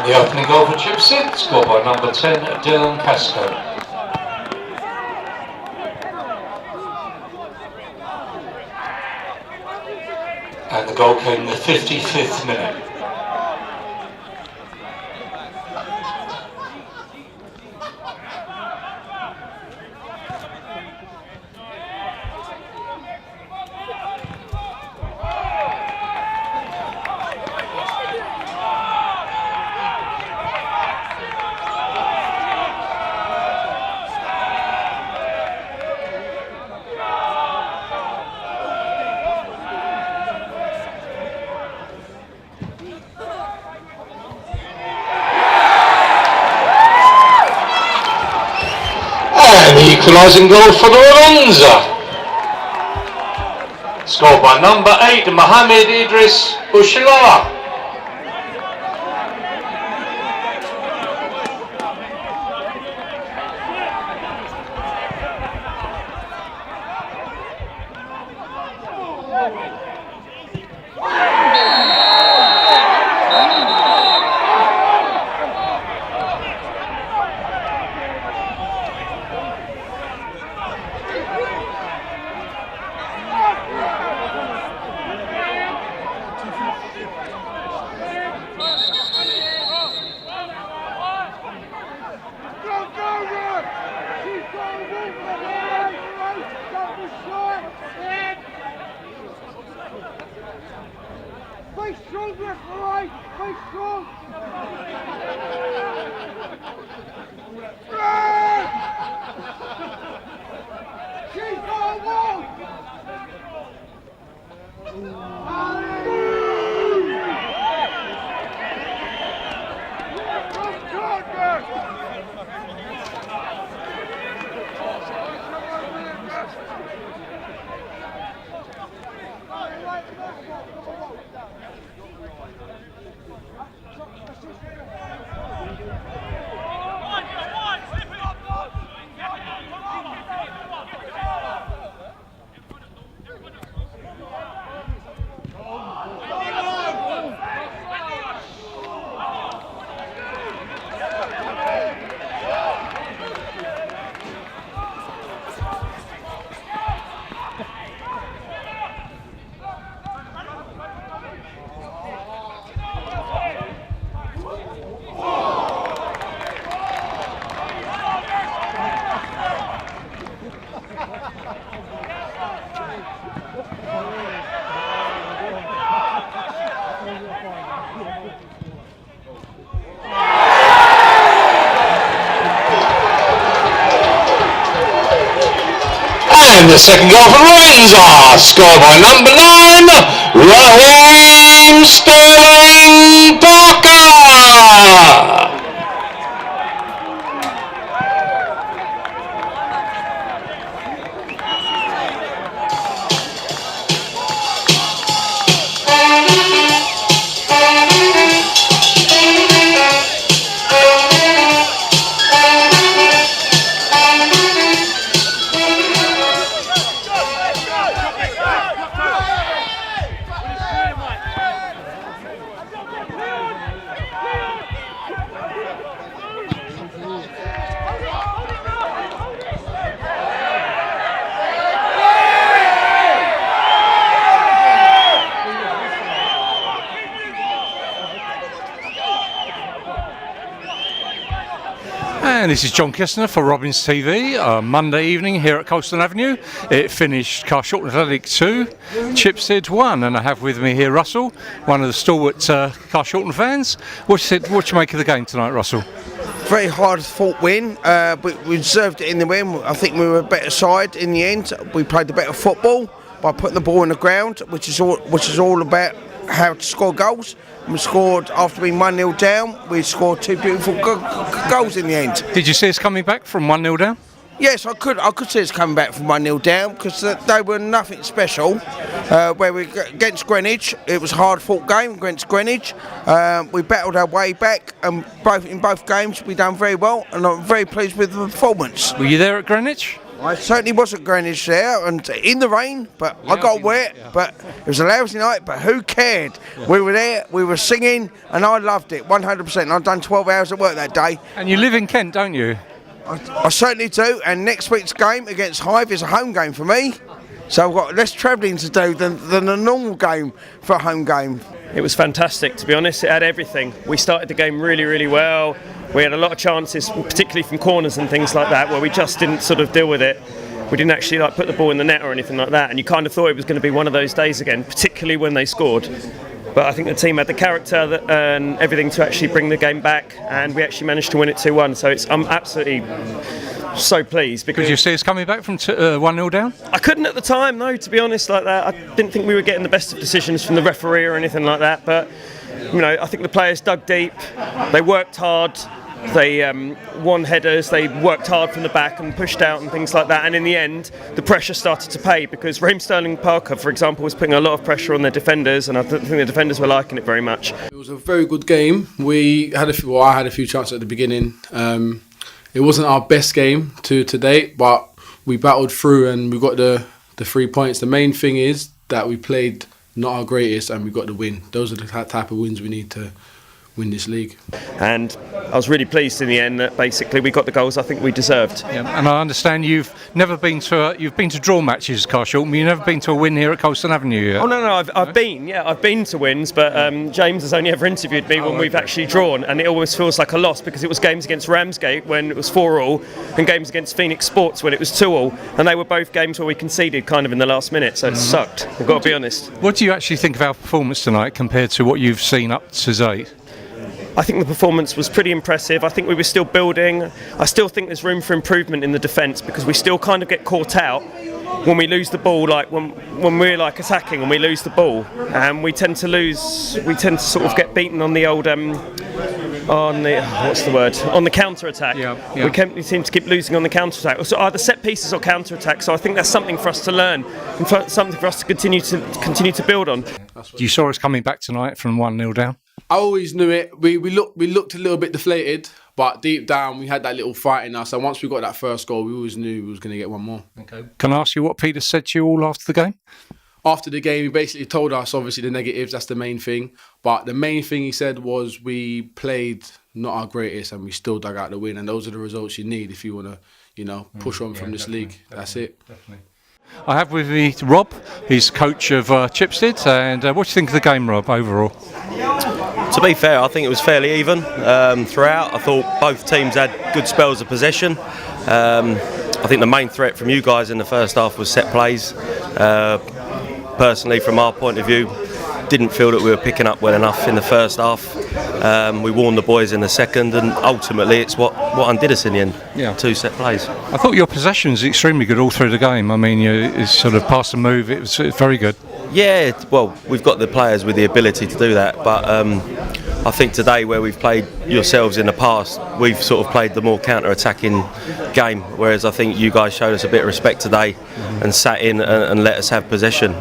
The opening goal for Chipstead, scored by number 10, Dylan Casco. And the goal came in the 55th minute. Equalising goal for the Ravens. Scored by number 8, Mohammed Idris Ushilawa. And the second goal for Ravens, scored by number 9, Raheem Sterling Parker. And this is John Kistner for Robins TV. Monday evening here at Carshalton Avenue. It finished Carshalton Athletic 2, Chipstead 1, and I have with me here Russell, one of the stalwart Carshalton fans. What you make of the game tonight, Russell? Very hard fought win. We deserved it in the win. I think we were a better side in the end. We played the better football by putting the ball in the ground, which is all about how to score goals. We scored after being 1-0 down. We scored 2 beautiful goals in the end. Did you see us coming back from 1-0 down? Yes, I could see us coming back from 1-0 down because they were nothing special. Where we against Greenwich, it was a hard-fought game against Greenwich. We battled our way back, and in both games we done very well, and I'm very pleased with the performance. Were you there at Greenwich? I certainly was at Greenwich there, and in the rain, but yeah, I got wet. Yeah. But it was a lousy night, but who cared? Yeah. We were there, we were singing, and I loved it 100%. I've done 12 hours of work that day. And you live in Kent, don't you? I certainly do, and next week's game against Hive is a home game for me. So I've got less travelling to do than a normal game for a home game. It was fantastic, to be honest. It had everything. We started the game really, really well. We had a lot of chances, particularly from corners and things like that, where we just didn't sort of deal with it. We didn't actually put the ball in the net or anything like that, and you kind of thought it was going to be one of those days again, particularly when they scored. But I think the team had the character and everything to actually bring the game back, and we actually managed to win it 2-1. So I'm absolutely so pleased. Because did you see us coming back from 1-0 down? I couldn't at the time, no, to be honest, like that. I didn't think we were getting the best of decisions from the referee or anything like that. But I think the players dug deep, they worked hard, They won headers, they worked hard from the back and pushed out and things like that, and in the end the pressure started to pay because Raheem Sterling-Parker, for example, was putting a lot of pressure on their defenders, and I don't think the defenders were liking it very much. It was a very good game. I had a few chances at the beginning. It wasn't our best game to date, but we battled through and we got the 3 points. The main thing is that we played not our greatest and we got the win. Those are the type of wins we need to win this league. And I was really pleased in the end that basically we got the goals I think we deserved. Yeah, and I understand you've been to draw matches, Carshalton, but you've never been to a win here at Carshalton Avenue yet. Oh no, I've been to wins, but James has only ever interviewed me when we've actually drawn, and it always feels like a loss because it was games against Ramsgate when it was 4-4 and games against Phoenix Sports when it was 2-2, and they were both games where we conceded kind of in the last minute, so it sucked. I've got to be honest. What do you actually think of our performance tonight compared to what you've seen up to date? I think the performance was pretty impressive. I think we were still building. I still think there's room for improvement in the defence because we still kind of get caught out when we lose the ball, like when we're like attacking and we lose the ball, and we tend to sort of get beaten on the old on the counter attack. We seem to keep losing on the counter attack. So either set pieces or counter attack. So I think that's something for us to learn and something for us to continue to build on. You saw us coming back tonight from 1-0 down. I always knew it. We looked a little bit deflated, but deep down we had that little fight in us. And once we got that first goal, we always knew we was going to get one more. Okay. Can I ask you what Peter said to you all after the game? After the game, he basically told us, obviously, the negatives, that's the main thing. But the main thing he said was we played not our greatest and we still dug out the win. And those are the results you need if you want to, push on from this league. That's it. Definitely. I have with me Rob, he's coach of Chipstead. And what do you think of the game, Rob, overall? To be fair, I think it was fairly even throughout. I thought both teams had good spells of possession. I think the main threat from you guys in the first half was set plays. Personally, from our point of view, didn't feel that we were picking up well enough in the first half. We warned the boys in the second, and ultimately it's what undid us in the end. Yeah. 2 set plays. I thought your possession was extremely good all through the game. I mean, you sort of pass and move, it was very good. Yeah, well, we've got the players with the ability to do that, but I think today, where we've played yourselves in the past, we've sort of played the more counter-attacking game, whereas I think you guys showed us a bit of respect today and sat in and let us have possession.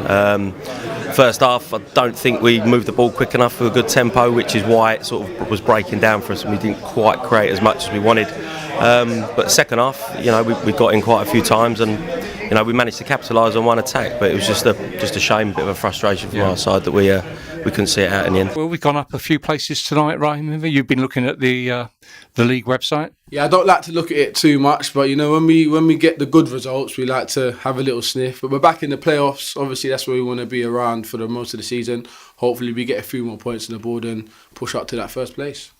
First half, I don't think we moved the ball quick enough with a good tempo, which is why it sort of was breaking down for us and we didn't quite create as much as we wanted. But second half, we got in quite a few times and we managed to capitalise on one attack, but it was just a shame, a bit of a frustration from our side that we couldn't see it out in the end. Well, we've gone up a few places tonight, right? You've been looking at the league website. Yeah, I don't like to look at it too much, but when we get the good results, we like to have a little sniff. But we're back in the playoffs. Obviously, that's where we want to be around for the most of the season. Hopefully, we get a few more points on the board and push up to that first place.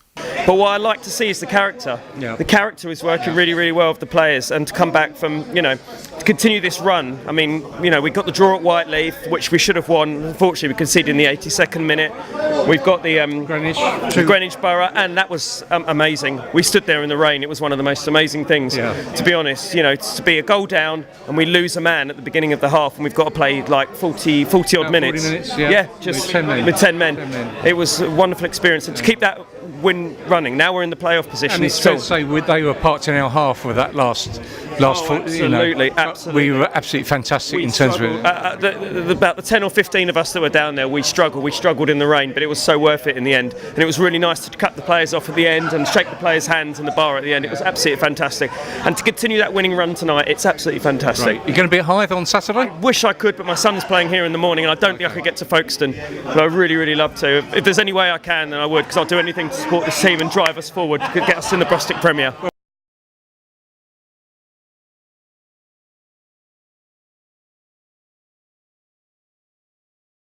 But what I like to see is the character. Yeah. The character is working really, really well with the players, and to come back from, to continue this run. I mean, we got the draw at Whiteleaf, which we should have won. Unfortunately, we conceded in the 82nd minute. We've got the Greenwich Borough, and that was amazing. We stood there in the rain. It was one of the most amazing things, to be honest. To be a goal down and we lose a man at the beginning of the half, and we've got to play like 40 odd minutes. 40 minutes, just with 10 men. It was a wonderful experience, and to keep that win running. Now we're in the playoff position. And it's fair to say they were parked in our half with that last absolutely. We were absolutely fantastic in terms of about the 10 or 15 of us that were down there. We struggled in the rain, but it was so worth it in the end. And it was really nice to cut the players off at the end and shake the players' hands in the bar at the end. It was absolutely fantastic. And to continue that winning run tonight, it's absolutely fantastic. Right. You're going to be at Hythe on Saturday? I wish I could, but my son's playing here in the morning, and I don't think I could get to Folkestone. But I really, really love to. If there's any way I can, then I would, because I'll do anything to support this team and drive us forward, to get us in the Brustic Premier.